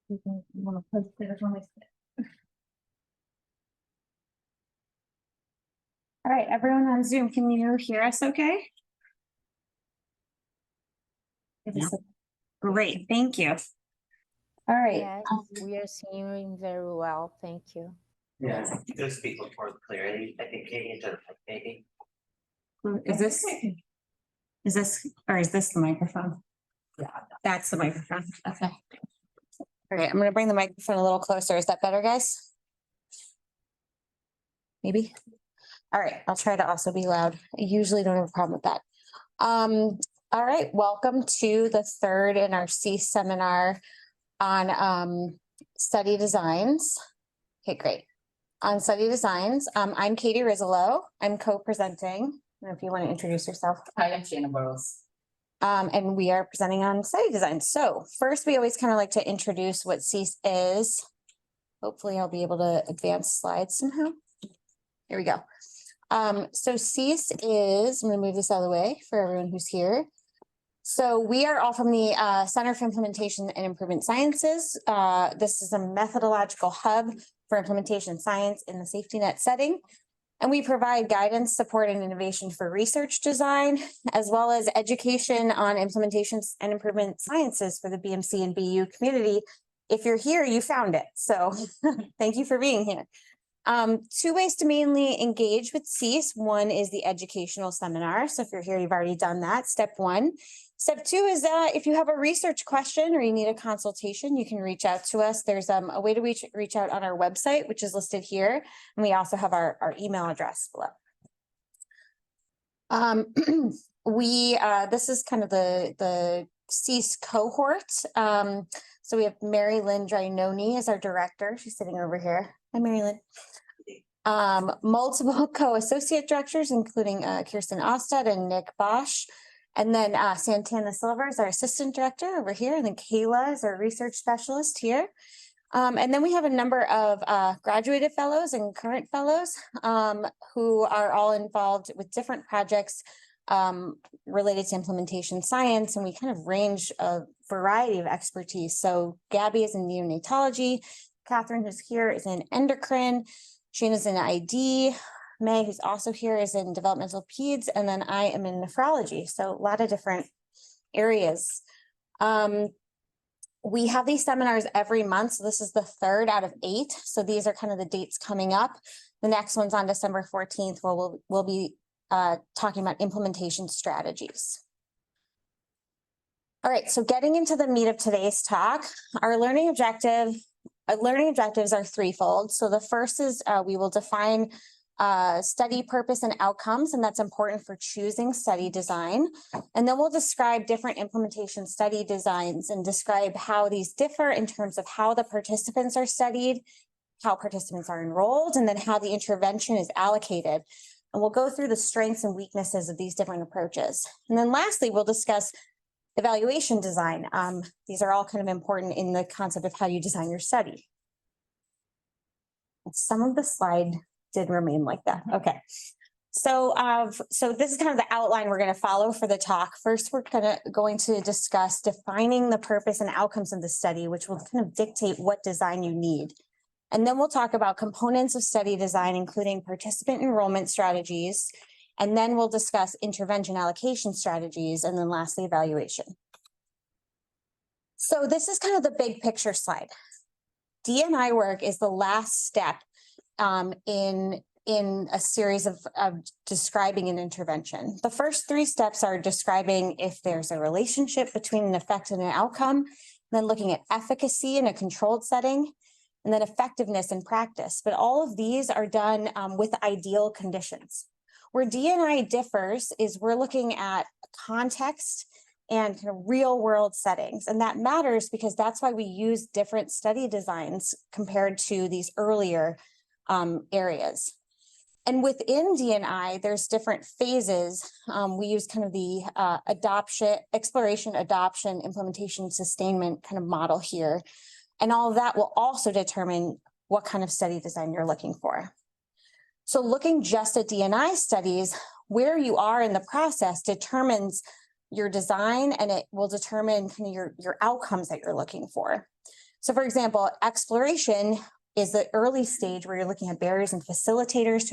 Want to post it as long as. All right, everyone on Zoom, can you hear us okay? Yeah. Great, thank you. All right. Yes, we are hearing very well. Thank you. Yeah, you could speak with more clarity. I think getting into the maybe. Is this, or is this the microphone? Yeah. That's the microphone. Okay. All right, I'm going to bring the microphone a little closer. Is that better, guys? Maybe. All right, I'll try to also be loud. I usually don't have a problem with that. All right, welcome to the third in our CIIS seminar on study designs. Okay, great. On study designs, I'm Katie Rizzolo. I'm co-presenting. If you want to introduce yourself. Hi, I'm Shannon Burrows. And we are presenting on study design. So first, we always kind of like to introduce what CIIS is. Hopefully, I'll be able to advance slides somehow. Here we go. So CIIS is, I'm going to move this out of the way for everyone who's here. So we are all from the Center for Implementation and Improvement Sciences. This is a methodological hub for implementation science in the safety net setting. And we provide guidance, support, and innovation for research design, as well as education on implementation and improvement sciences for the BMC and BU community. If you're here, you found it. So thank you for being here. Two ways to mainly engage with CIIS. One is the educational seminar. So if you're here, you've already done that. Step one. Step two is if you have a research question or you need a consultation, you can reach out to us. There's a way to reach out on our website, which is listed here. And we also have our email address below. This is kind of the CIIS cohort. So we have Mary Lynn Drainoni as our director. She's sitting over here. Hi, Mary Lynn. Multiple co-associate directors, including Kirsten Ostad and Nick Bosch. And then Santana Silva is our assistant director over here. And then Kayla is our research specialist here. And then we have a number of graduated fellows and current fellows who are all involved with different projects related to implementation science. And we kind of range a variety of expertise. So Gabby is in neonatology. Catherine, who's here, is in endocrine. Shana's in ID. May, who's also here, is in developmental peds. And then I am in nephrology. So a lot of different areas. We have these seminars every month. So this is the third out of 8. So these are kind of the dates coming up. The next one's on December 14th, where we'll be talking about implementation strategies. All right, so getting into the meat of today's talk, our learning objectives are threefold. So the first is we will define study purpose and outcomes, and that's important for choosing study design. And then we'll describe different implementation study designs and describe how these differ in terms of how the participants are studied, how participants are enrolled, and then how the intervention is allocated. And we'll go through the strengths and weaknesses of these different approaches. And then lastly, we'll discuss evaluation design. These are all kind of important in the concept of how you design your study. Some of the slide did remain like that. Okay. So this is kind of the outline we're going to follow for the talk. First, we're going to discuss defining the purpose and outcomes of the study, which will kind of dictate what design you need. And then we'll talk about components of study design, including participant enrollment strategies. And then we'll discuss intervention allocation strategies, and then lastly, evaluation. So this is kind of the big picture slide. D&I work is the last step in a series of describing an intervention. The first 3 steps are describing if there's a relationship between an effect and an outcome, then looking at efficacy in a controlled setting, and then effectiveness in practice. But all of these are done with ideal conditions. Where D&I differs is we're looking at context and kind of real world settings. And that matters because that's why we use different study designs compared to these earlier areas. And within D&I, there's different phases. We use kind of the exploration, adoption, implementation, sustainment kind of model here. And all of that will also determine what kind of study design you're looking for. So looking just at D&I studies, where you are in the process determines your design, and it will determine kind of your outcomes that you're looking for. So for example, exploration is the early stage where you're looking at barriers and facilitators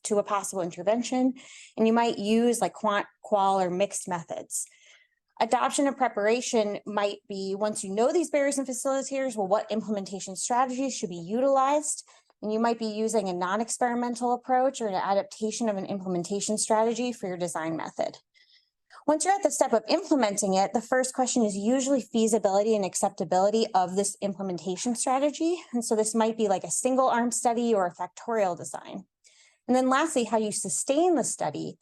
to a possible intervention. And you might use like quant, qual, or mixed methods. Adoption and preparation might be, once you know these barriers and facilitators, well, what implementation strategies should be utilized? And you might be using a non-experimental approach or an adaptation of an implementation strategy for your design method. Once you're at the step of implementing it, the first question is usually feasibility and acceptability of this implementation strategy. And so this might be like a single arm study or a factorial design. And then lastly, how you sustain the study.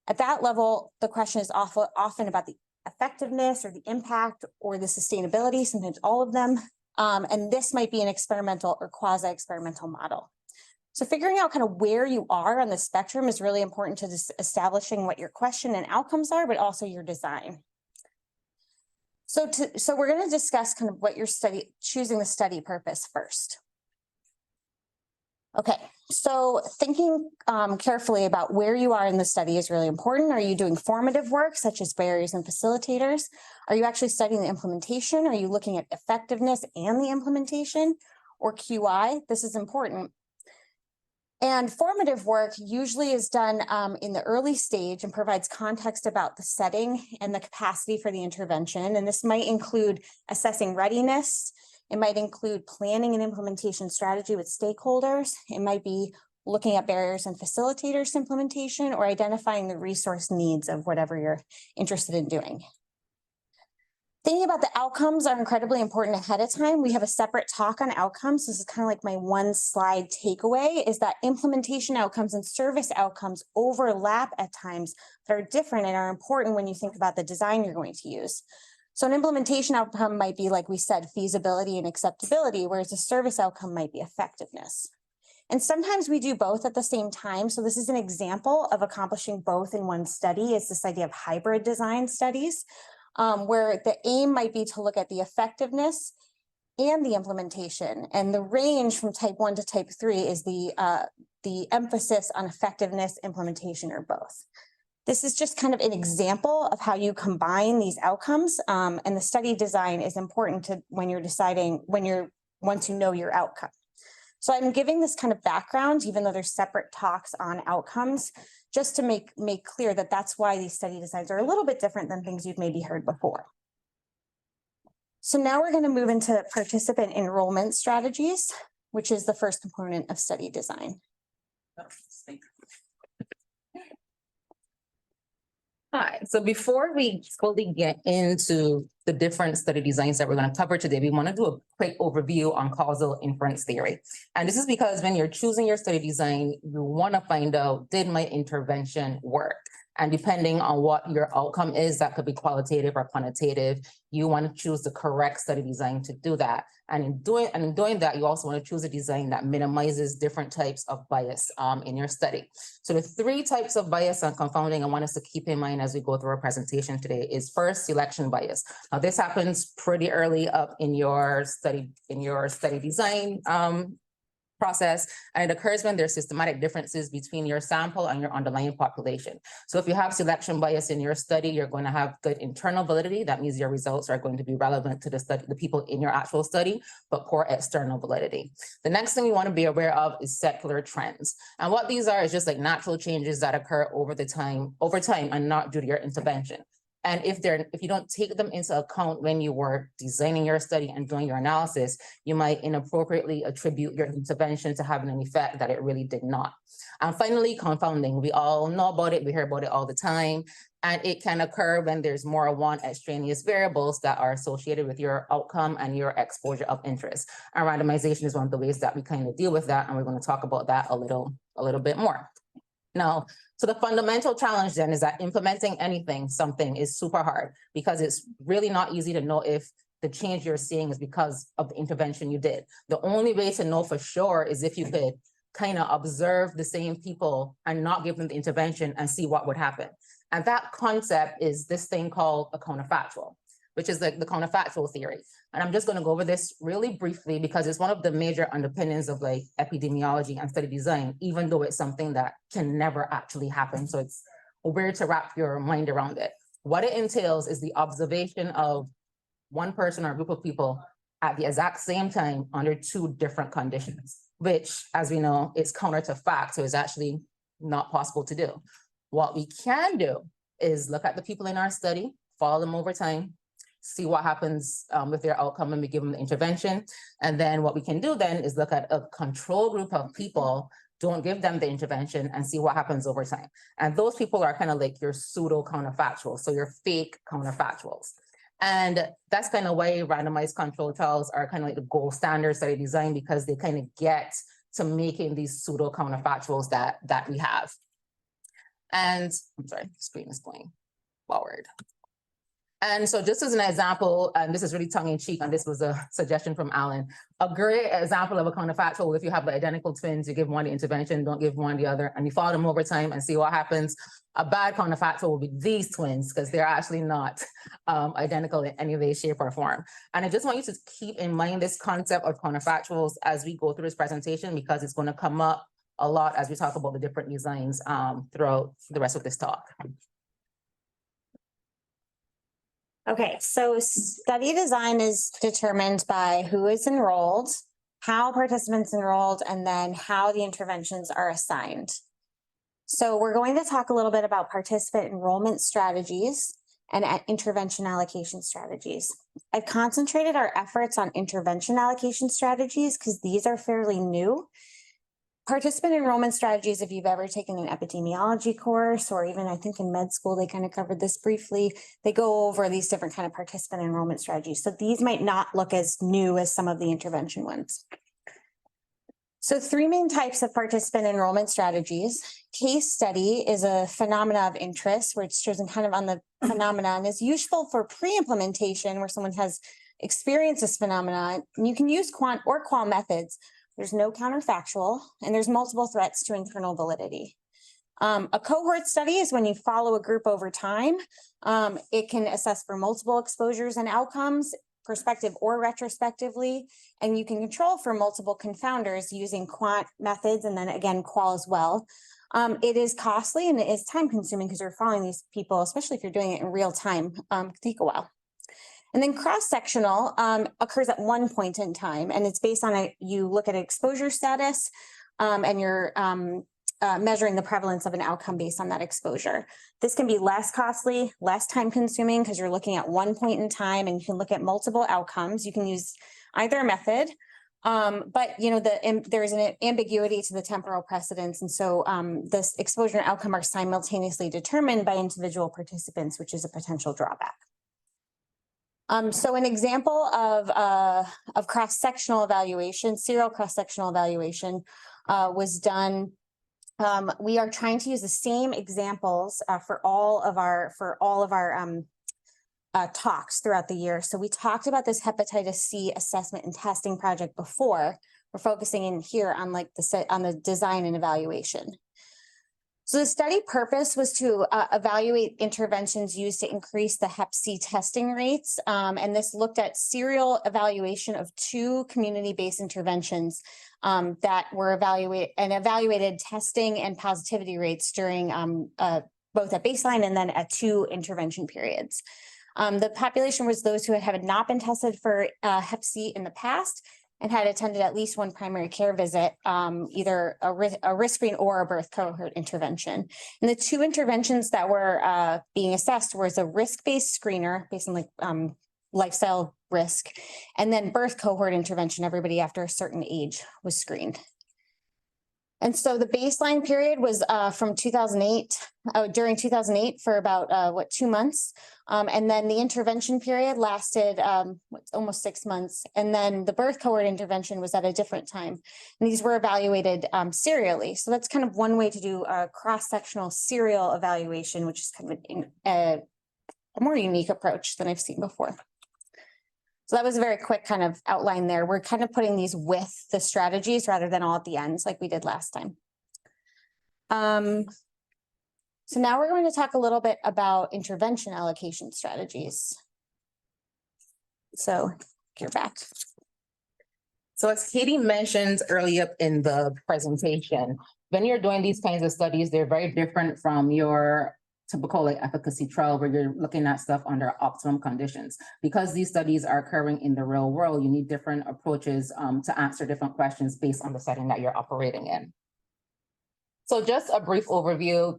At that level, the question is often about the effectiveness or the impact or the sustainability, sometimes all of them. And this might be an experimental or quasi-experimental model. So figuring out kind of where you are on the spectrum is really important to establishing what your question and outcomes are, but also your design. So we're going to discuss kind of what your choosing the study purpose first. Okay, so thinking carefully about where you are in the study is really important. Are you doing formative work such as barriers and facilitators? Are you actually studying the implementation? Are you looking at effectiveness and the implementation, or QI? This is important. And formative work usually is done in the early stage and provides context about the setting and the capacity for the intervention. And this might include assessing readiness. It might include planning and implementation strategy with stakeholders. It might be looking at barriers and facilitators implementation, or identifying the resource needs of whatever you're interested in doing. Thinking about the outcomes are incredibly important ahead of time. We have a separate talk on outcomes. This is kind of like my one slide takeaway, is that implementation outcomes and service outcomes overlap at times, but are different and are important when you think about the design you're going to use. So an implementation outcome might be, like we said, feasibility and acceptability, whereas a service outcome might be effectiveness. And sometimes we do both at the same time. So this is an example of accomplishing both in one study. It's this idea of hybrid design studies, where the aim might be to look at the effectiveness and the implementation. And the range from type 1 to type 3 is the emphasis on effectiveness, implementation, or both. This is just kind of an example of how you combine these outcomes, and the study design is important to when you're deciding, once you know your outcome. So I'm giving this kind of background, even though there's separate talks on outcomes, just to make clear that that's why these study designs are a little bit different than things you've maybe heard before. So now we're going to move into participant enrollment strategies, which is the first component of study design. Hi, so before we fully get into the different study designs that we're going to cover today, we want to do a quick overview on causal inference theory. And this is because when you're choosing your study design, you want to find out, did my intervention work? And depending on what your outcome is, that could be qualitative or quantitative, you want to choose the correct study design to do that. And in doing that, you also want to choose a design that minimizes different types of bias in your study. So the 3 types of bias and confounding I want us to keep in mind as we go through our presentation today is first, selection bias. Now this happens pretty early up in your study design process, and it occurs when there's systematic differences between your sample and your underlying population. So if you have selection bias in your study, you're going to have good internal validity. That means your results are going to be relevant to the people in your actual study, but poor external validity. The next thing you want to be aware of is secular trends. And what these are is just like natural changes that occur over time and not due to your intervention. And if you don't take them into account when you were designing your study and doing your analysis, you might inappropriately attribute your intervention to having an effect that it really did not. And finally, confounding. We all know about it. We hear about it all the time. And it can occur when there's more than one extraneous variables that are associated with your outcome and your exposure of interest. And randomization is one of the ways that we kind of deal with that. And we're going to talk about that a little bit more. Now, so the fundamental challenge then is that implementing something is super hard, because it's really not easy to know if the change you're seeing is because of the intervention you did. The only way to know for sure is if you could kind of observe the same people and not give them the intervention and see what would happen. And that concept is this thing called a counterfactual, which is the counterfactual theory. And I'm just going to go over this really briefly because it's one of the major underpinnings of like epidemiology and study design, even though it's something that can never actually happen. So it's weird to wrap your mind around it. What it entails is the observation of one person or a group of people at the exact same time under two different conditions, which, as we know, is counter to fact, so it's actually not possible to do. What we can do is look at the people in our study, follow them over time, see what happens with their outcome when we give them the intervention. And then what we can do then is look at a control group of people, don't give them the intervention, and see what happens over time. And those people are kind of like your pseudo counterfactuals, so your fake counterfactuals. And that's kind of why randomized controlled trials are kind of like the gold standard study design, because they kind of get to making these pseudo counterfactuals that we have. And I'm sorry, the screen is going forward. And so just as an example, and this is really tongue in cheek, and this was a suggestion from Alan, a great example of a counterfactual, if you have the identical twins, you give one the intervention, don't give one the other, and you follow them over time and see what happens. A bad counterfactual will be these twins, because they're actually not identical in any way, shape, or form. And I just want you to keep in mind this concept of counterfactuals as we go through this presentation, because it's going to come up a lot as we talk about the different designs throughout the rest of this talk. Okay, so study design is determined by who is enrolled, how participants enrolled, and then how the interventions are assigned. So we're going to talk a little bit about participant enrollment strategies and intervention allocation strategies. I've concentrated our efforts on intervention allocation strategies because these are fairly new. Participant enrollment strategies, if you've ever taken an epidemiology course, or even I think in med school, they kind of covered this briefly, they go over these different kind of participant enrollment strategies. So these might not look as new as some of the intervention ones. So three main types of participant enrollment strategies. Case study is a phenomena of interest, where it's chosen kind of on the phenomenon, is useful for pre-implementation where someone has experienced this phenomenon. And you can use quant or qual methods. There's no counterfactual, and there's multiple threats to internal validity. A cohort study is when you follow a group over time. It can assess for multiple exposures and outcomes, prospective or retrospectively, and you can control for multiple confounders using quant methods, and then again, qual as well. It is costly and it is time consuming because you're following these people, especially if you're doing it in real time, can take a while. And then cross-sectional occurs at one point in time, and it's based on you look at exposure status and you're measuring the prevalence of an outcome based on that exposure. This can be less costly, less time consuming because you're looking at one point in time and you can look at multiple outcomes. You can use either method, but you know, there is an ambiguity to the temporal precedence. And so this exposure and outcome are simultaneously determined by individual participants, which is a potential drawback. So an example of cross-sectional evaluation, serial cross-sectional evaluation was done. We are trying to use the same examples for all of our talks throughout the year. So we talked about this hepatitis C assessment and testing project before. We're focusing in here on the design and evaluation. So the study purpose was to evaluate interventions used to increase the Hep C testing rates. And this looked at serial evaluation of two community-based interventions that were evaluated testing and positivity rates during both at baseline and then at two intervention periods. The population was those who had not been tested for Hep C in the past and had attended at least one primary care visit, either a risk screen or a birth cohort intervention. And the two interventions that were being assessed was a risk-based screener based on lifestyle risk, and then birth cohort intervention. Everybody after a certain age was screened. And so the baseline period was from 2008, during 2008 for about 2 months. And then the intervention period lasted almost 6 months. And then the birth cohort intervention was at a different time. And these were evaluated serially. So that's kind of one way to do a cross-sectional serial evaluation, which is kind of a more unique approach than I've seen before. So that was a very quick kind of outline there. We're kind of putting these with the strategies rather than all at the ends like we did last time. So now we're going to talk a little bit about intervention allocation strategies. So you're back. So as Katie mentioned earlier in the presentation, when you're doing these kinds of studies, they're very different from your typical like efficacy trial where you're looking at stuff under optimum conditions. Because these studies are occurring in the real world, you need different approaches to answer different questions based on the setting that you're operating in. So just a brief overview,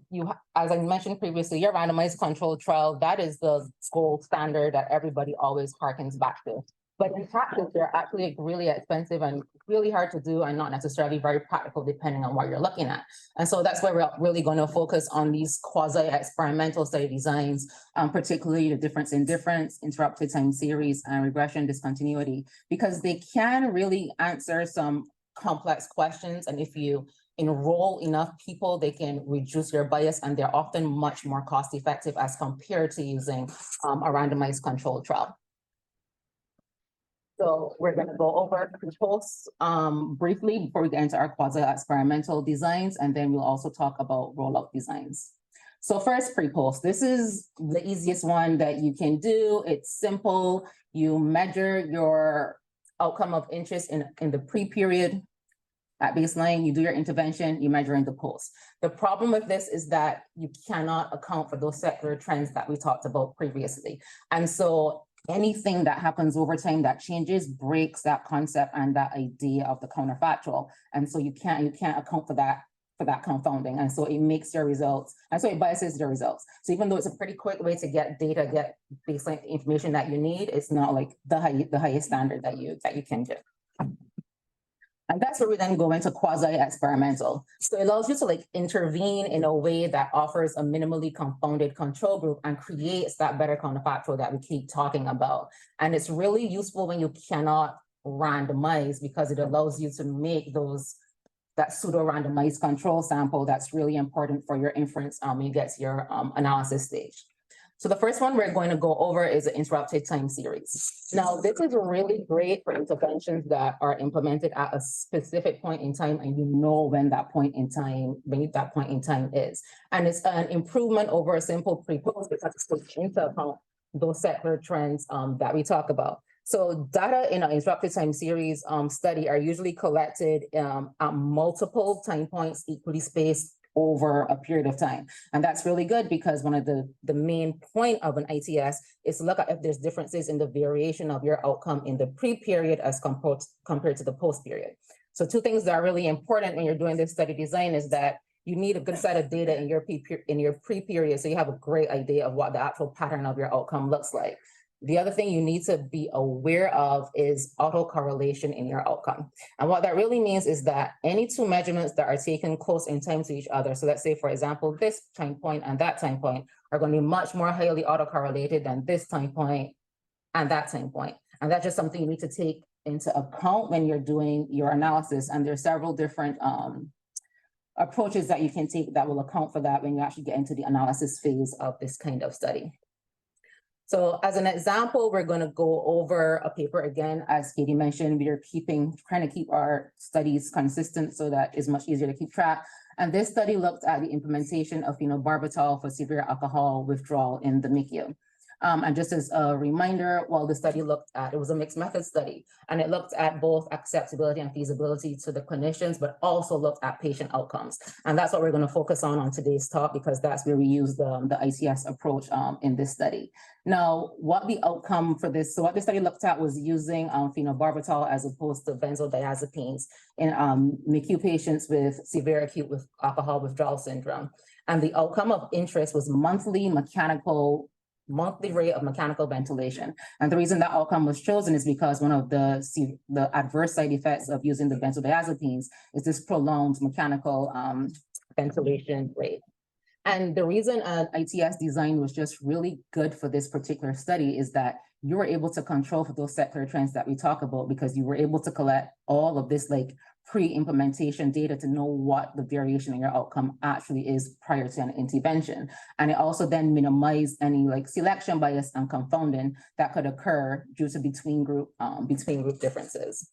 as I mentioned previously, your randomized controlled trial, that is the gold standard that everybody always harkens back to. But in practice, they're actually really expensive and really hard to do and not necessarily very practical depending on what you're looking at. And so that's why we're really going to focus on these quasi-experimental study designs, particularly the difference in difference, interrupted time series, and regression discontinuity, because they can really answer some complex questions. And if you enroll enough people, they can reduce your bias, and they're often much more cost effective as compared to using a randomized controlled trial. So we're going to go over controls briefly before we get into our quasi-experimental designs, and then we'll also talk about rollout designs. So first, pre-post. This is the easiest one that you can do. It's simple. You measure your outcome of interest in the pre-period. At baseline, you do your intervention, you measure in the post. The problem with this is that you cannot account for those secular trends that we talked about previously. And so anything that happens over time that changes breaks that concept and that idea of the counterfactual. And so you can't account for that confounding. And so it makes your results, and so it biases your results. So even though it's a pretty quick way to get data, get baseline information that you need, it's not like the highest standard that you can do. And that's where we then go into quasi-experimental. So it allows you to like intervene in a way that offers a minimally confounded control group and creates that better counterfactual that we keep talking about. And it's really useful when you cannot randomize, because it allows you to make that pseudo-randomized control sample that's really important for your inference when you get to your analysis stage. So the first one we're going to go over is the interrupted time series. Now, this is really great for interventions that are implemented at a specific point in time, and you know when that point in time is. And it's an improvement over a simple pre-post because it takes into account those secular trends that we talk about. So data in an interrupted time series study are usually collected at multiple time points, equally spaced over a period of time. And that's really good because one of the main point of an ITS is to look at if there's differences in the variation of your outcome in the pre-period as compared to the post-period. So two things that are really important when you're doing this study design is that you need a good set of data in your pre-period so you have a great idea of what the actual pattern of your outcome looks like. The other thing you need to be aware of is autocorrelation in your outcome. And what that really means is that any two measurements that are taken close in time to each other, so let's say, for example, this time point and that time point are going to be much more highly autocorrelated than this time point and that time point. And that's just something you need to take into account when you're doing your analysis. And there's several different approaches that you can take that will account for that when you actually get into the analysis phase of this kind of study. So as an example, we're going to go over a paper again. As Katie mentioned, we are trying to keep our studies consistent so that it's much easier to keep track. And this study looked at the implementation of phenobarbital for severe alcohol withdrawal in the MICU. And just as a reminder, while the study looked at, it was a mixed method study, and it looked at both acceptability and feasibility to the clinicians, but also looked at patient outcomes. And that's what we're going to focus on today's talk, because that's where we use the ITS approach in this study. Now, what the outcome for this, so what the study looked at was using phenobarbital as opposed to benzodiazepines in MICU patients with severe acute alcohol withdrawal syndrome. And the outcome of interest was monthly rate of mechanical ventilation. And the reason that outcome was chosen is because one of the adverse side effects of using the benzodiazepines is this prolonged mechanical ventilation rate. And the reason an ITS design was just really good for this particular study is that you were able to control for those secular trends that we talk about, because you were able to collect all of this like pre-implementation data to know what the variation in your outcome actually is prior to an intervention. And it also then minimized any like selection bias and confounding that could occur due to between group differences.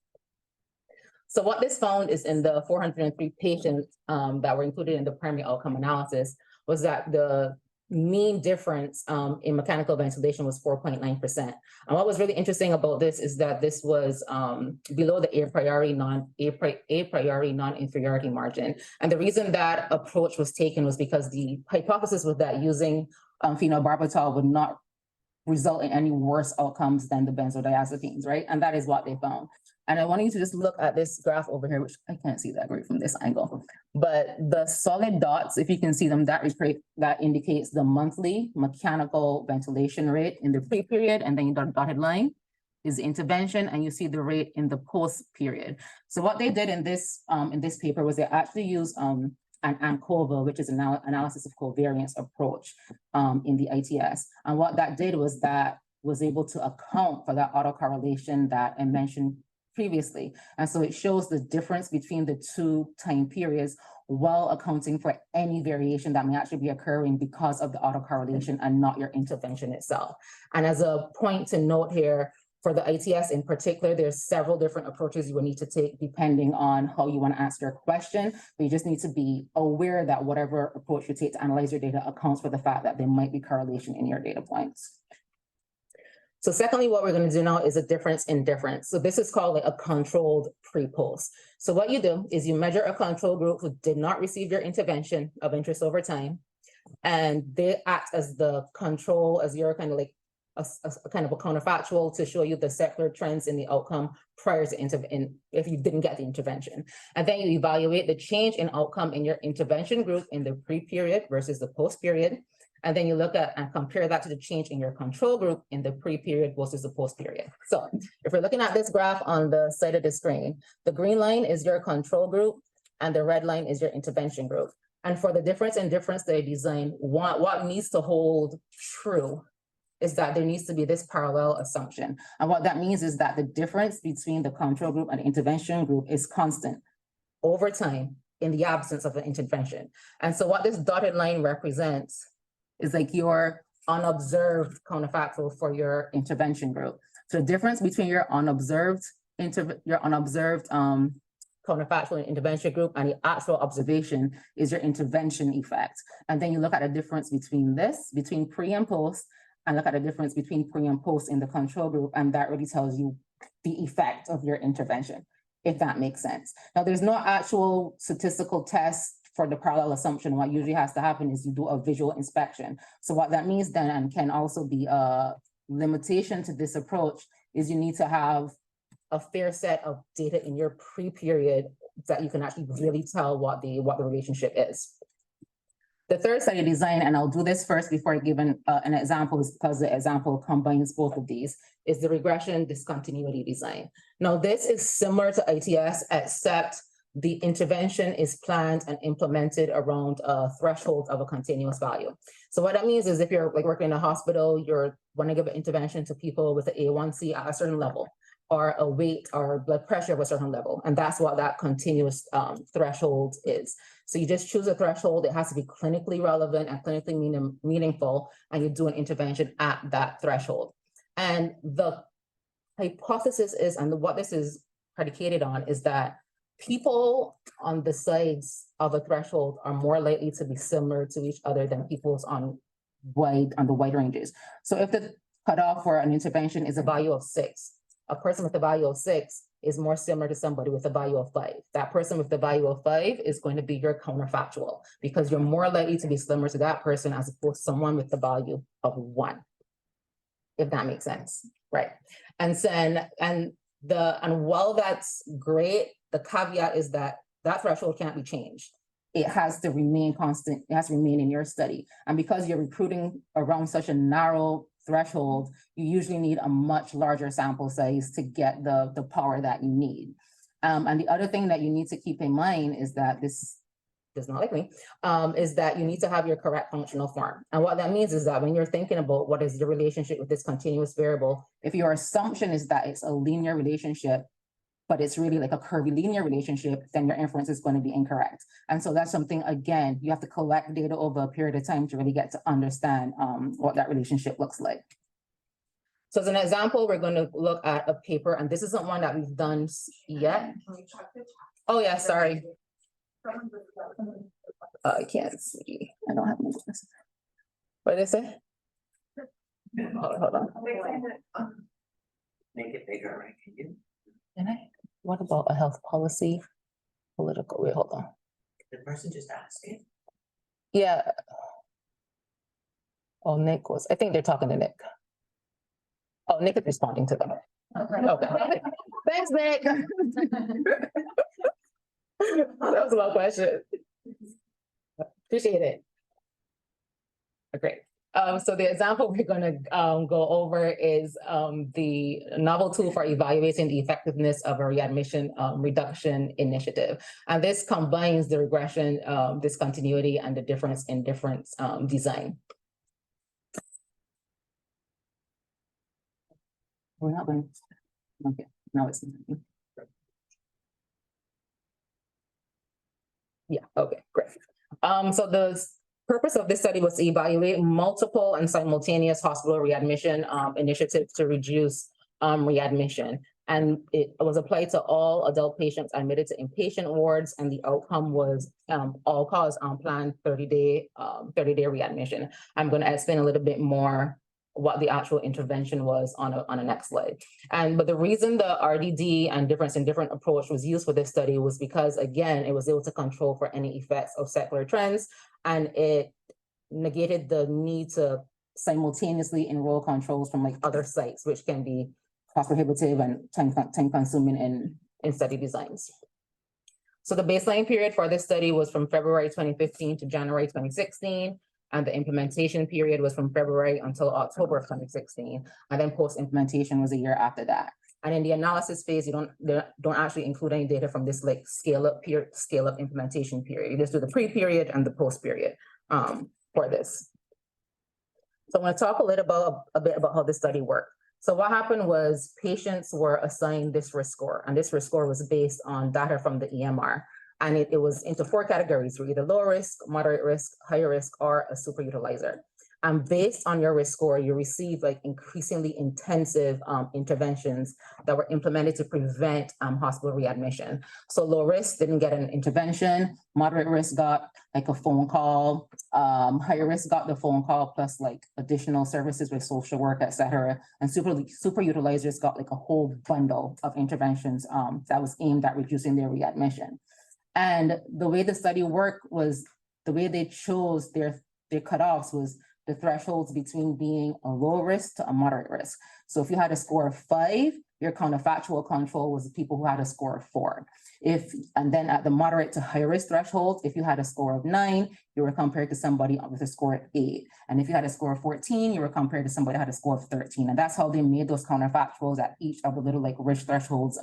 So what this found is in the 403 patients that were included in the primary outcome analysis was that the mean difference in mechanical ventilation was 4.9%. And what was really interesting about this is that this was below the a priori non-inferiority margin. And the reason that approach was taken was because the hypothesis was that using phenobarbital would not result in any worse outcomes than the benzodiazepines, right? And that is what they found. And I want you to just look at this graph over here, which I can't see that great from this angle. But the solid dots, if you can see them, that indicates the monthly mechanical ventilation rate in the pre-period, and then the dotted line is the intervention, and you see the rate in the post-period. So what they did in this paper was they actually used an ANCOVA, which is an analysis of covariance approach in the ITS. And what that did was that was able to account for that autocorrelation that I mentioned previously. And so it shows the difference between the two time periods while accounting for any variation that may actually be occurring because of the autocorrelation and not your intervention itself. And as a point to note here, for the ITS in particular, there's several different approaches you will need to take depending on how you want to ask your question. But you just need to be aware that whatever approach you take to analyze your data accounts for the fact that there might be correlation in your data points. So secondly, what we're going to do now is a difference in difference. So this is called like a controlled pre-post. So what you do is you measure a control group who did not receive your intervention of interest over time, and they act as the control, as your kind of like a kind of a counterfactual to show you the secular trends in the outcome prior to if you didn't get the intervention. And then you evaluate the change in outcome in your intervention group in the pre-period versus the post-period. And then you look at and compare that to the change in your control group in the pre-period versus the post-period. So if we're looking at this graph on the side of the screen, the green line is your control group and the red line is your intervention group. And for the difference in difference they design, what needs to hold true is that there needs to be this parallel assumption. And what that means is that the difference between the control group and the intervention group is constant over time in the absence of an intervention. And so what this dotted line represents is like your unobserved counterfactual for your intervention group. So the difference between your unobserved counterfactual and intervention group and the actual observation is your intervention effect. And then you look at the difference between this, between pre and post, and look at the difference between pre and post in the control group, and that really tells you the effect of your intervention, if that makes sense. Now, there's no actual statistical test for the parallel assumption. What usually has to happen is you do a visual inspection. So what that means then, and can also be a limitation to this approach, is you need to have a fair set of data in your pre-period that you can actually really tell what the relationship is. The third study design, and I'll do this first before I give an example, is because the example combines both of these, is the regression discontinuity design. Now, this is similar to ITS, except the intervention is planned and implemented around a threshold of a continuous value. So what that means is if you're like working in a hospital, you're want to give an intervention to people with an A1C at a certain level, or a weight or blood pressure of a certain level. And that's what that continuous threshold is. So you just choose a threshold. It has to be clinically relevant and clinically meaningful, and you do an intervention at that threshold. And the hypothesis is, and what this is predicated on, is that people on the sides of a threshold are more likely to be similar to each other than people's on the wide ranges. So if the cutoff for an intervention is a value of 6, a person with a value of 6 is more similar to somebody with a value of 5. That person with the value of 5 is going to be your counterfactual, because you're more likely to be similar to that person as opposed to someone with the value of 1, if that makes sense, right? And while that's great, the caveat is that that threshold can't be changed. It has to remain constant. It has to remain in your study. And because you're recruiting around such a narrow threshold, you usually need a much larger sample size to get the power that you need. And the other thing that you need to keep in mind is that this does not like me, is that you need to have your correct functional form. And what that means is that when you're thinking about what is the relationship with this continuous variable, if your assumption is that it's a linear relationship, but it's really like a curvilinear relationship, then your inference is going to be incorrect. And so that's something, again, you have to collect data over a period of time to really get to understand what that relationship looks like. So as an example, we're going to look at a paper, and this isn't one that we've done yet. Oh yeah, sorry. I can't see. I don't have my glasses. What did they say? Hold on. Make it bigger, right? Can you? Can I? What about a health policy? Political, wait, hold on. The person just asking. Yeah. Oh, Nick was, I think they're talking to Nick. Oh, Nick is responding to them. Okay. Thanks, Nick. That was a long question. Appreciate it. Great. So the example we're gonna go over is the novel tool for evaluating the effectiveness of a readmission reduction initiative. And this combines the regression, discontinuity, and the difference in difference design. We're not going to, okay, now it's. Yeah, okay, great. So the purpose of this study was to evaluate multiple and simultaneous hospital readmission initiatives to reduce readmission. And it was applied to all adult patients admitted to inpatient wards, and the outcome was all-cause unplanned 30-day readmission. I'm going to explain a little bit more what the actual intervention was on a next slide. But the reason the RDD and difference in different approach was used for this study was because, again, it was able to control for any effects of secular trends, and it negated the need to simultaneously enroll controls from like other sites, which can be cost prohibitive and time consuming in study designs. So the baseline period for this study was from February 2015 to January 2016. And the implementation period was from February until October of 2016. And then post-implementation was a year after that. And in the analysis phase, you don't actually include any data from this like scale up implementation period. You just do the pre-period and the post-period for this. So I want to talk a bit about how this study worked. So what happened was patients were assigned this risk score, and this risk score was based on data from the EMR. And it was into 4 categories: for either low risk, moderate risk, higher risk, or a super utilizer. And based on your risk score, you receive like increasingly intensive interventions that were implemented to prevent hospital readmission. So low risk didn't get an intervention, moderate risk got like a phone call, higher risk got the phone call plus like additional services with social work, et cetera. And super utilizers got like a whole bundle of interventions that was aimed at reducing their readmission. And the way the study worked was the way they chose their cutoffs was the thresholds between being a low risk to a moderate risk. So if you had a score of 5, your counterfactual control was the people who had a score of 4. And then at the moderate to high risk threshold, if you had a score of 9, you were compared to somebody with a score of 8. And if you had a score of 14, you were compared to somebody who had a score of 13. And that's how they made those counterfactuals at each of the little like risk thresholds,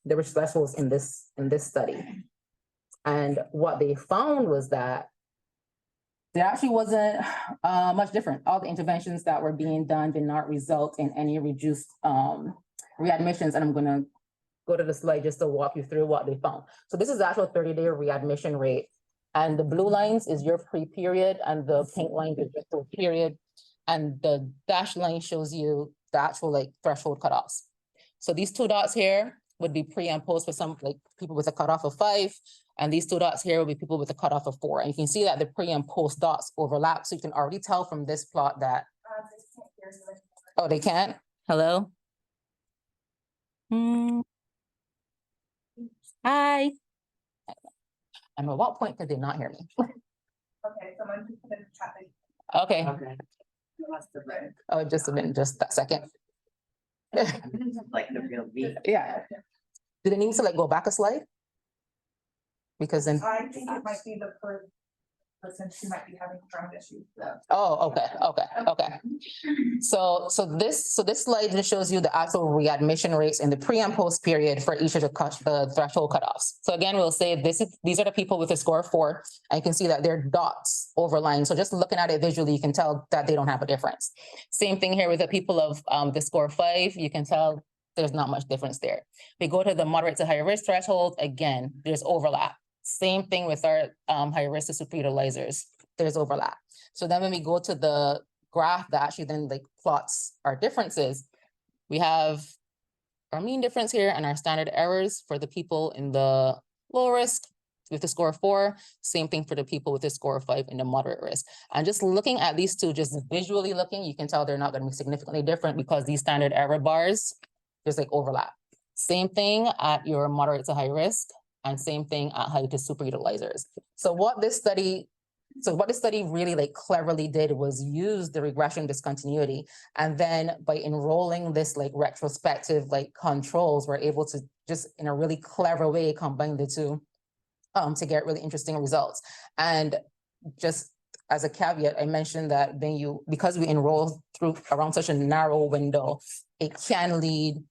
the risk thresholds in this study. And what they found was that there actually wasn't much different. All the interventions that were being done did not result in any reduced readmissions. And I'm going to go to the slide just to walk you through what they found. So this is the actual 30-day readmission rate. And the blue lines is your pre-period, and the pink line is just the period. And the dashed line shows you the actual like threshold cutoffs. So these 2 dots here would be pre and post for some like people with a cutoff of 5. And these 2 dots here will be people with a cutoff of 4. And you can see that the pre and post dots overlap. So you can already tell from this plot that. Oh, they can't? Hello? Hi. And at what point could they not hear me? Okay, someone just put in the chat. Okay. Okay. Oh, just a minute, just a second. Like the real me. Yeah. Do they need to like go back a slide? Because then. I think it might be the person who might be having drum issues. So. Oh, okay. So this slide just shows you the actual readmission rates in the pre and post period for each of the threshold cutoffs. So again, we'll say these are the people with a score of 4, and you can see that they're dots overlying. So just looking at it visually, you can tell that they don't have a difference. Same thing here with the people of the score of 5. You can tell there's not much difference there. We go to the moderate to higher risk threshold. Again, there's overlap. Same thing with our higher risk to super utilizers. There's overlap. So then when we go to the graph that actually then like plots our differences, we have our mean difference here and our standard errors for the people in the low risk with the score of 4, same thing for the people with a score of 5 in the moderate risk. And just looking at these two, just visually looking, you can tell they're not going to be significantly different because these standard error bars, there's like overlap. Same thing at your moderate to high risk, and same thing at high to super utilizers. So what this study really like cleverly did was use the regression discontinuity, and then by enrolling this like retrospective like controls, we're able to just in a really clever way combine the two to get really interesting results. And just as a caveat, I mentioned that because we enroll through around such a narrow window, it can lead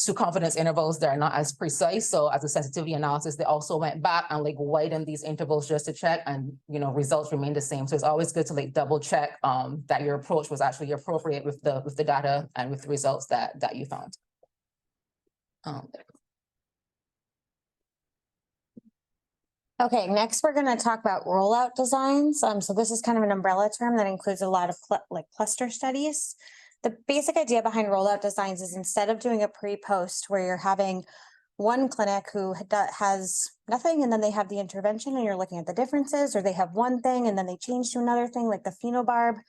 to confidence intervals that are not as precise. So as a sensitivity analysis, they also went back and like widened these intervals just to check, and results remain the same. So it's always good to like double check that your approach was actually appropriate with the data and with the results that you found. Okay, next we're going to talk about rollout designs. So this is kind of an umbrella term that includes a lot of cluster studies. The basic idea behind rollout designs is instead of doing a pre-post where you're having one clinic who has nothing and then they have the intervention and you're looking at the differences, or they have one thing and then they change to another thing like the phenobarb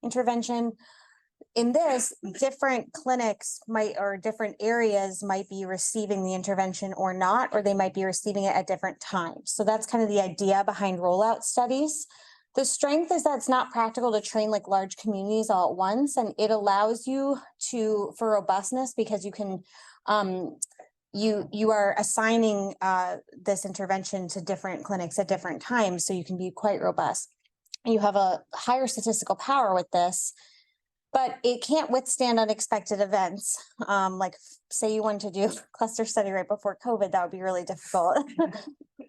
intervention. In this, different clinics or different areas might be receiving the intervention or not, or they might be receiving it at different times. So that's kind of the idea behind rollout studies. The strength is that it's not practical to train like large communities all at once, and it allows you for robustness, because you can, you are assigning this intervention to different clinics at different times, so you can be quite robust. You have a higher statistical power with this, but it can't withstand unexpected events. Like say you wanted to do a cluster study right before COVID, that would be really difficult.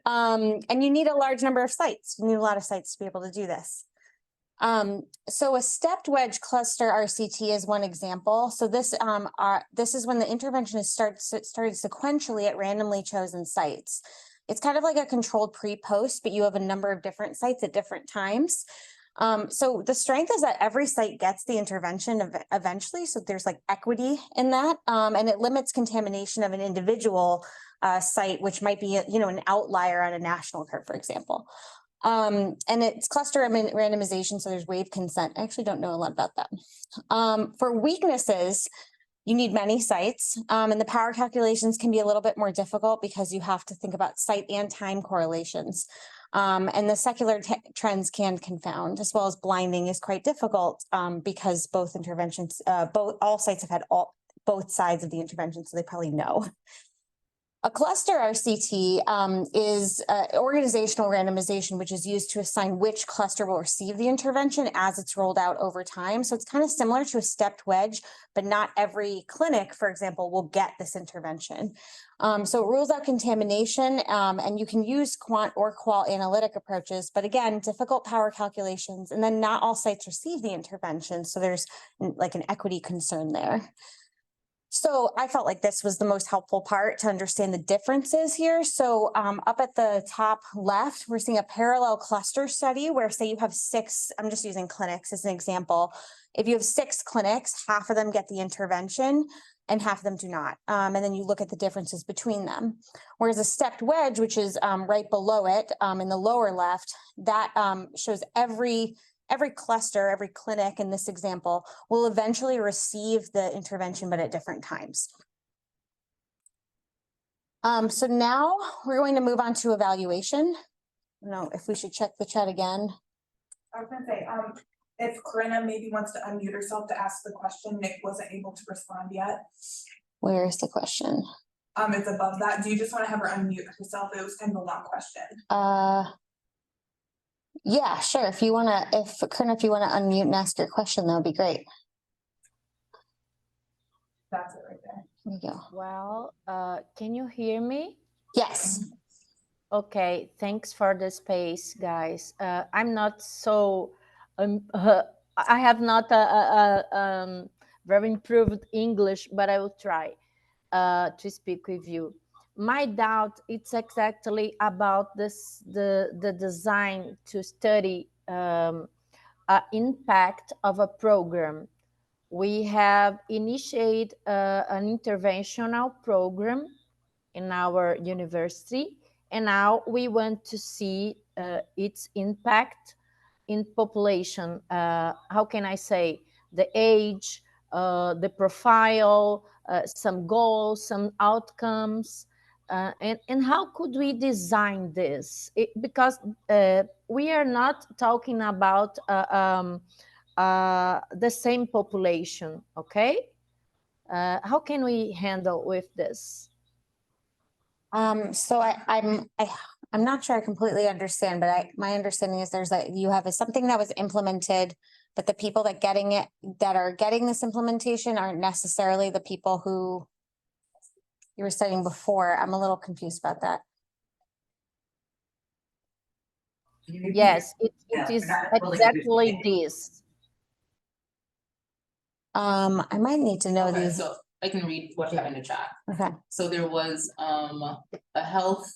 And you need a large number of sites. You need a lot of sites to be able to do this. So a stepped wedge cluster RCT is one example. So this is when the intervention is started sequentially at randomly chosen sites. It's kind of like a controlled pre-post, but you have a number of different sites at different times. So the strength is that every site gets the intervention eventually. So there's like equity in that, and it limits contamination of an individual site, which might be, an outlier on a national curve, for example. And it's cluster randomization. So there's wave consent. I actually don't know a lot about that. For weaknesses, you need many sites, and the power calculations can be a little bit more difficult because you have to think about site and time correlations. And the secular trends can confound, as well as blinding is quite difficult because both interventions, all sites have had both sides of the intervention, so they probably know. A cluster RCT is organizational randomization, which is used to assign which cluster will receive the intervention as it's rolled out over time. So it's kind of similar to a stepped wedge, but not every clinic, for example, will get this intervention. So it rules out contamination, and you can use quant or qual analytic approaches, but again, difficult power calculations, and then not all sites receive the intervention. So there's like an equity concern there. So I felt like this was the most helpful part to understand the differences here. So up at the top left, we're seeing a parallel cluster study where, say you have 6, I'm just using clinics as an example. If you have 6 clinics, half of them get the intervention and half of them do not. And then you look at the differences between them. Whereas a stepped wedge, which is right below it in the lower left, that shows every cluster, every clinic in this example will eventually receive the intervention, but at different times. So now we're going to move on to evaluation. I don't know if we should check the chat again. I was gonna say, if Corinna maybe wants to unmute herself to ask the question, Nick wasn't able to respond yet. Where is the question? It's above that. Do you just want to have her unmute herself? It was kind of a long question. Yeah, sure. If you want to, Corinna, if you want to unmute and ask your question, that would be great. That's it right there. There you go. Well, can you hear me? Yes. Okay, thanks for the space, guys. I'm not so, I have not very improved English, but I will try to speak with you. My doubt, it's exactly about this, the design to study impact of a program. We have initiated an interventional program in our university, and now we want to see its impact in population. How can I say? The age, the profile, some goals, some outcomes, and how could we design this? Because we are not talking about the same population, okay? How can we handle with this? So I'm not sure I completely understand, but my understanding is you have something that was implemented, but the people that are getting this implementation aren't necessarily the people who you were studying before. I'm a little confused about that. Yes, it is exactly this. I might need to know Okay, these. so I can read what you have in the chat. Okay. So there was a health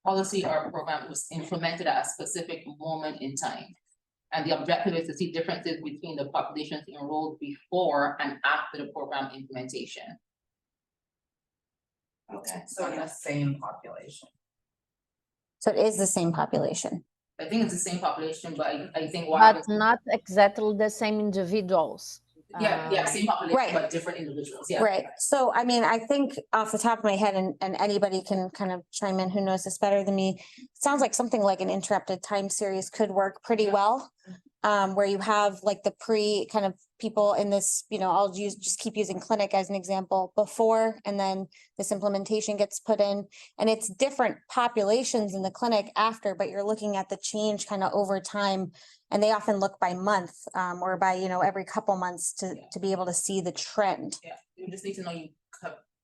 policy or program was implemented at a specific moment in time. And the objective is to see differences between the populations enrolled before and after the program implementation. Okay. So in the same population. So it is the same population. I think it's the same population, but I think what But happens. not exactly the same individuals. Yeah, same population, Right. but different individuals, yeah. Right. So, I mean, I think off the top of my head, and anybody can kind of chime in who knows this better than me, sounds like something like an interrupted time series could work pretty well. Where you have like the kind of people in this, I'll just keep using clinic as an example before, and then this implementation gets put in, and it's different populations in the clinic after, but you're looking at the change kind of over time. And they often look by month, or by, every couple months to be able to see the trend. Yeah, you just need to know you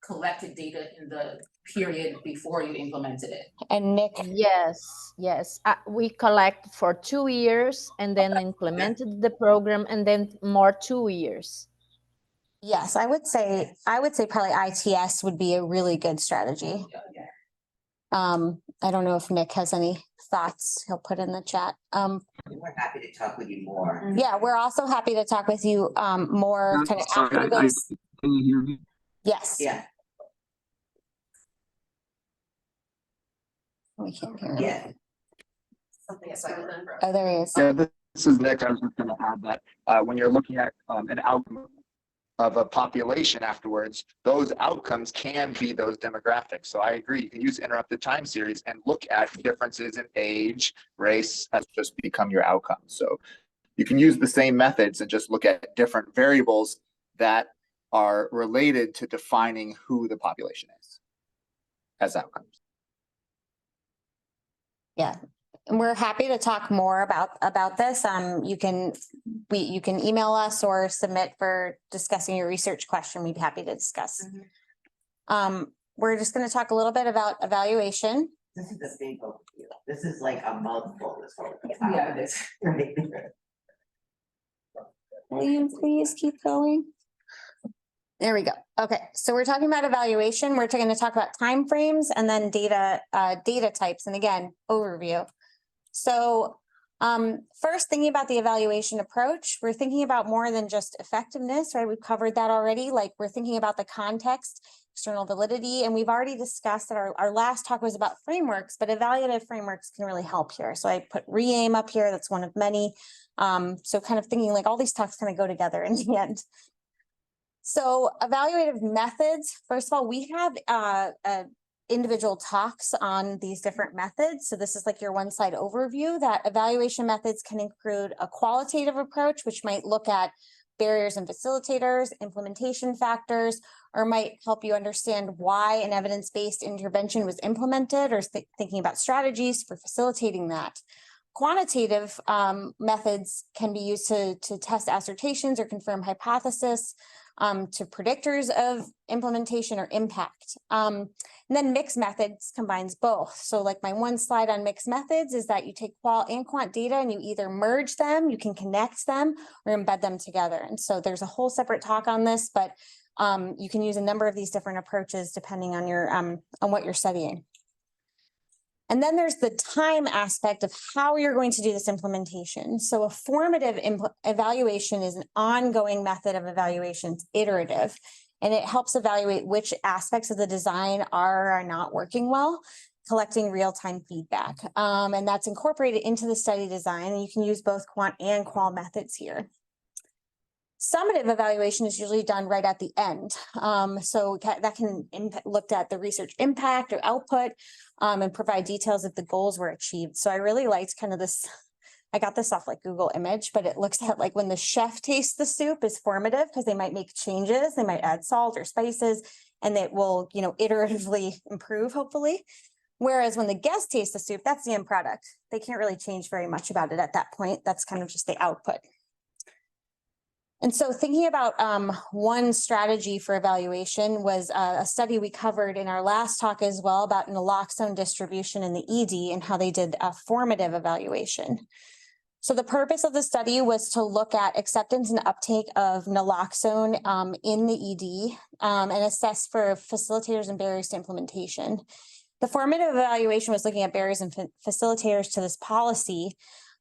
collected data in the period before you implemented it. And Nick, Yes. We collect for 2 years and then implemented the program, and then more 2 years. yes, I would say probably ITS would be a really good strategy. I don't know if Nick has any thoughts he'll put in the chat. We're happy to talk with you more. Yeah, we're also happy to talk with you more kind of after Sorry, this. can you hear me? Yes. Yeah, We can't hear him. yeah. Oh, there he is. Yeah, this is Nick. I was just going to add that when you're looking at an outcome of a population afterwards, those outcomes can be those demographics. So I agree. You can use interrupted time series and look at differences in age, race, as just become your outcomes. So you can use the same methods and just look at different variables that are related to defining who the population is as outcomes. Yeah. And we're happy to talk more about this. You can email us or submit for discussing your research question. We'd be happy to discuss. We're just going to talk a little bit about evaluation. This is the big overview. This is like a mouthful, this whole. Yeah, it is. Will you please keep going? There we go. Okay, so we're talking about evaluation. We're going to talk about timeframes and then data types. And again, overview. So first, thinking about the evaluation approach, we're thinking about more than just effectiveness, right? We've covered that already. Like we're thinking about the context, external validity, and we've already discussed that our last talk was about frameworks, but evaluative frameworks can really help here. So I put REAIM up here. That's one of many. So kind of thinking like all these talks kind of go together in the end. So evaluative methods, first of all, we have individual talks on these different methods. So this is like your one slide overview that evaluation methods can include a qualitative approach, which might look at barriers and facilitators, implementation factors, or might help you understand why an evidence-based intervention was implemented, or thinking about strategies for facilitating that. Quantitative methods can be used to test assertions or confirm hypothesis, to predictors of implementation or impact. And then mixed methods combines both. So like my one slide on mixed methods is that you take qual and quant data and you either merge them, you can connect them, or embed them together. And so there's a whole separate talk on this, but you can use a number of these different approaches depending on your on what you're studying. And then there's the time aspect of how you're going to do this implementation. So a formative evaluation is an ongoing method of evaluation. It's iterative, and it helps evaluate which aspects of the design are not working well. collecting real-time feedback. And that's incorporated into the study design, and you can use both quant and qual methods here. Summative evaluation is usually done right at the end. So that can look at the research impact or output and provide details if the goals were achieved. So I really liked kind of this, I got this off like Google Image, but it looks at like when the chef tastes the soup is formative because they might make changes, they might add salt or spices, and it will, you know, iteratively improve, hopefully. Whereas when the guest tastes the soup, that's the end product. They can't really change very much about it at that point. That's kind of just the output. And so thinking about one strategy for evaluation was a study we covered in our last talk as well about naloxone distribution in the ED and how they did a formative evaluation. So the purpose of the study was to look at acceptance and uptake of naloxone in the ED and assess for facilitators and barriers to implementation. The formative evaluation was looking at barriers and facilitators to this policy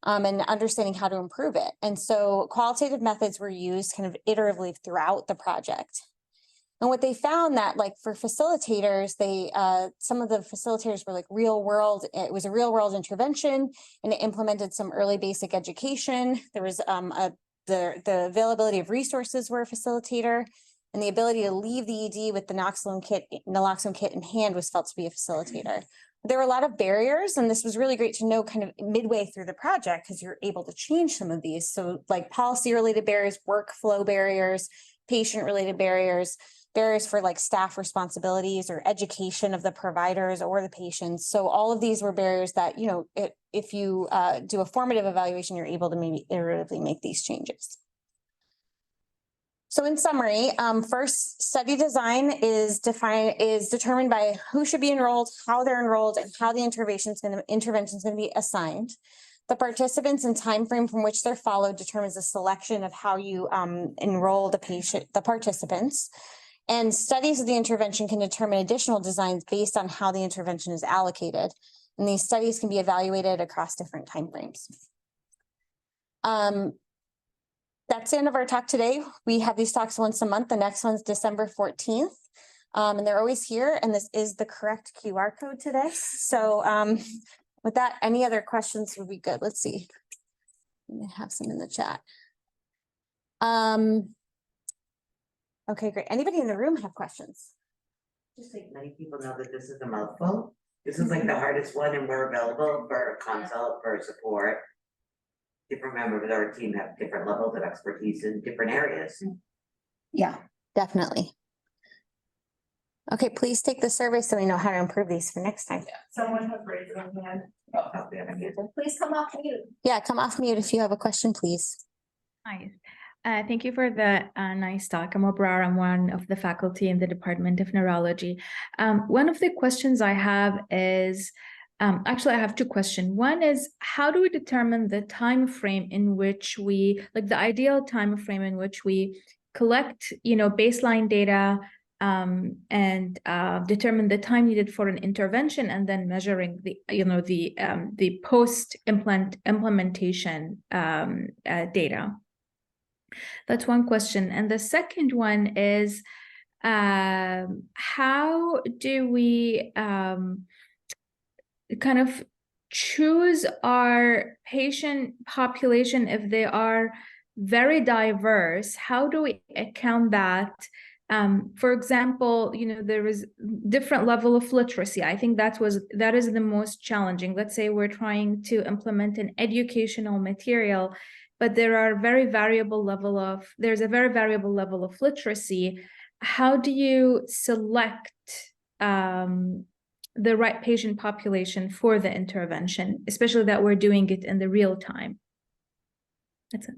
and understanding how to improve it. And so qualitative methods were used kind of iteratively throughout the project. And what they found that like for facilitators, they some of the facilitators were like real world, it was a real world intervention and it implemented some early basic education. There was the availability of resources were a facilitator, and the ability to leave the ED with the naloxone kit in hand was felt to be a facilitator. There were a lot of barriers, and this was really great to know kind of midway through the project because you're able to change some of these. So like policy-related barriers, workflow barriers, patient-related barriers, barriers for like staff responsibilities or education of the providers or the patients. So all of these were barriers that, you know, if you do a formative evaluation, you're able to maybe iteratively make these changes. So in summary, first, study design is determined by who should be enrolled, how they're enrolled, and how the intervention is going to be assigned. The participants and time frame from which they're followed determines the selection of how you enroll the participants. And studies of the intervention can determine additional designs based on how the intervention is allocated. And these studies can be evaluated across different time frames. That's the end of our talk today. We have these talks once a month. The next one's December 14th. And they're always here. And this is the correct QR code today. So with that, any other questions would be good. Let's see. I have some in the chat. Okay, great. Anybody in the room have questions? Just think many people know that this is a mouthful. This is like the hardest one, and we're available for consult, for support. Different members of our team have different levels of expertise in different areas. Yeah, definitely. Okay, please take the survey so we know how to improve these for next time. Someone has raised their hand. Please come off mute. Yeah, come off mute if you have a question, please. Hi. Thank you for the nice talk. I'm Obrar. I'm one of the faculty in the Department of Neurology. One of the questions I have is, actually, I have two questions. One is, how do we determine the time frame in which we, like the ideal time frame in which we collect, you know, baseline data and determine the time needed for an intervention, and then measuring the, you know, the post-implementation data? That's one question. And the second one is, how do we kind of choose our patient population if they are very diverse? How do we account that? For example, you know, there is different level of literacy. I think that is the most challenging. Let's say we're trying to implement an educational material, but there's a very variable level of literacy. How do you select the right patient population for the intervention, especially that we're doing it in the real time? That's it.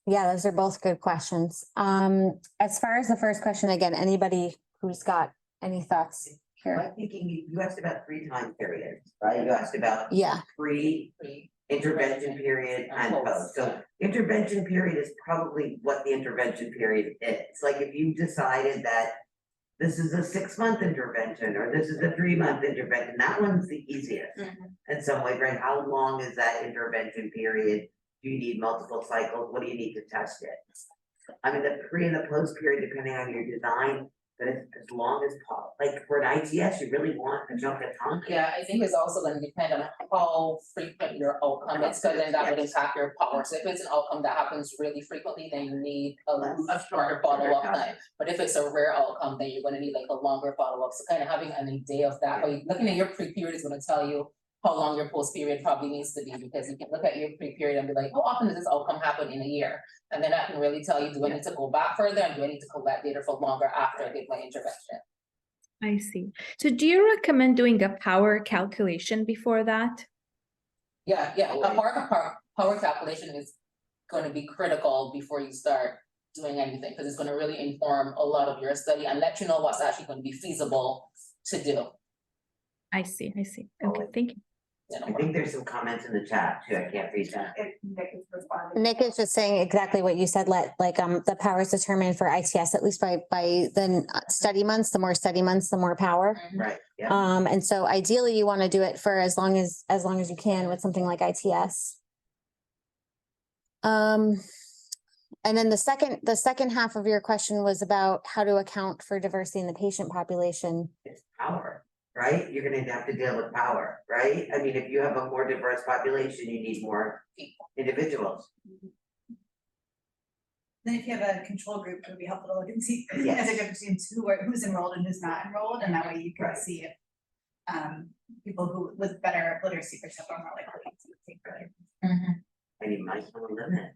Yeah, those are both good questions. As far as the first question, again, anybody who's got any thoughts here? I'm thinking you asked about 3 time periods, right? You asked about Yeah. pre-intervention period and post. So intervention period is probably what the intervention period is. Like if you decided that this is a 6-month intervention or this is a 3-month intervention, that one's the easiest in some ways, right? How long is that intervention period? Do you need multiple cycles? What do you need to test it? I mean, the pre and the post period, depending on your design, but as long as like for an ITS, you really want a chunk of time. Yeah, I think it's also gonna depend on how frequent your outcome is, because then that would impact your power. So if it's an outcome that happens really frequently, then you need a shorter follow-up time. But if it's a rare outcome, then you're gonna need like a longer follow-up. So kind of having an idea of that, but looking at your pre-period is gonna tell you how long your post-period probably needs to be, because you can look at your pre-period and be like, how often does this outcome happen in a year? And then that can really tell you, do I need to go back further, and do I need to collect data for longer after I did my intervention? I see. So do you recommend doing a power calculation before that? Yeah, a power calculation is gonna be critical before you start doing anything, because it's gonna really inform a lot of your study and let you know what's actually gonna be feasible to do. I see. Okay, thank you. I think there's some comments in the chat too, I can't read that. If Nick is responding. Nick is just saying exactly what you said, the power is determined for ITS, at least by the study months, the more study months, the more power. Right, yeah. And so ideally you want to do it for as long as you can with something like ITS. And then the second half of your question was about how to account for diversity in the patient population. It's power, right? You're gonna have to deal with power, right? I mean, if you have a more diverse population, you need more individuals. Then if you have a control group, it would be helpful to look and see Yes. as a difference between who's enrolled and who's not enrolled, and that way you can Right. see if people who with better literacy, for example, are more likely to take further. And you might want to limit.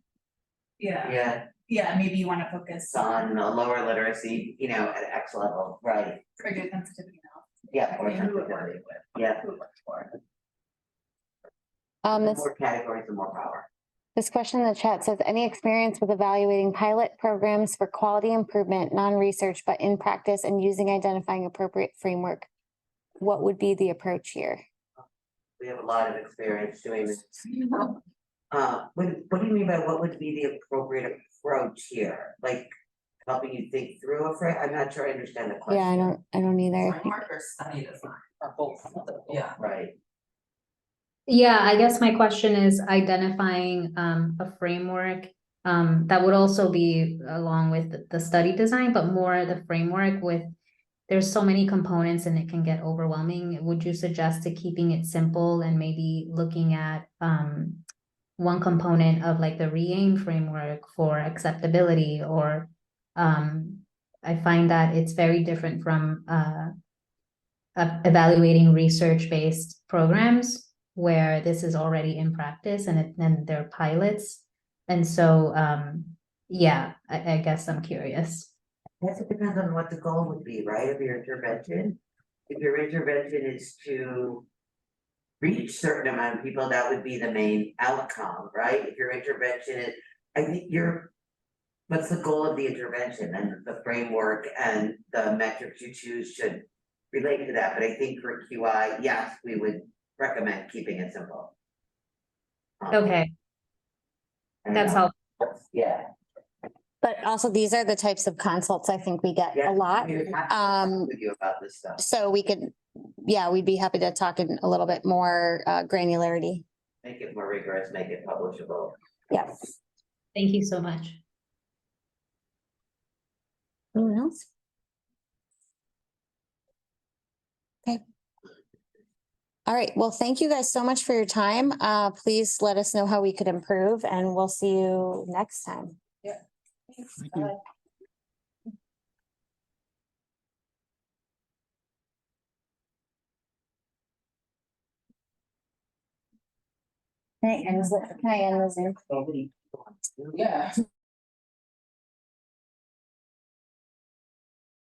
Yeah, Yeah, maybe you wanna focus it's on a lower literacy, at X level, right? trigger sensitivity analysis. Yeah, or Who it works sensitivity. with, Yeah. who it works for. The This more categories, the more power. question in the chat says, any experience with evaluating pilot programs for quality improvement, non-research, but in practice and using identifying appropriate framework? What would be the approach here? We have a lot of experience doing this. What do you mean by what would be the appropriate approach here? Like helping you think through I'm not sure I understand the question. Yeah, I don't either. Framework or study design? Or both. Yeah. Right, Yeah, I guess my question is identifying a framework that would also be along with the study design, but more the framework with, there's so many components and it can get overwhelming. Would you suggest to keeping it simple and maybe looking at one component of like the re-aim framework for acceptability, or I find that it's very different from evaluating research-based programs where this is already in practice and then they're pilots. And so, yeah, I guess I'm curious. I guess it depends on what the goal would be, right, of your intervention. If your intervention is to reach certain amount of people, that would be the main outcome, right? If your intervention is, I think what's the goal of the intervention, and the framework and the metrics you choose should relate to that, but I think for QI, yes, we would recommend keeping it simple. Okay, And, that's helpful. Yeah. But also, these are the types of consults I think we get Yeah, a lot. we would have to talk with you about this stuff. So we'd be happy to talk in a little bit more granularity. Make it more rigorous, make it publishable. Yes. Thank you so much. Anyone else? Okay. All right. Well, thank you guys so much for your time. Please let us know how we could improve, and we'll see you next time. you. Can I end the Zoom? Yeah.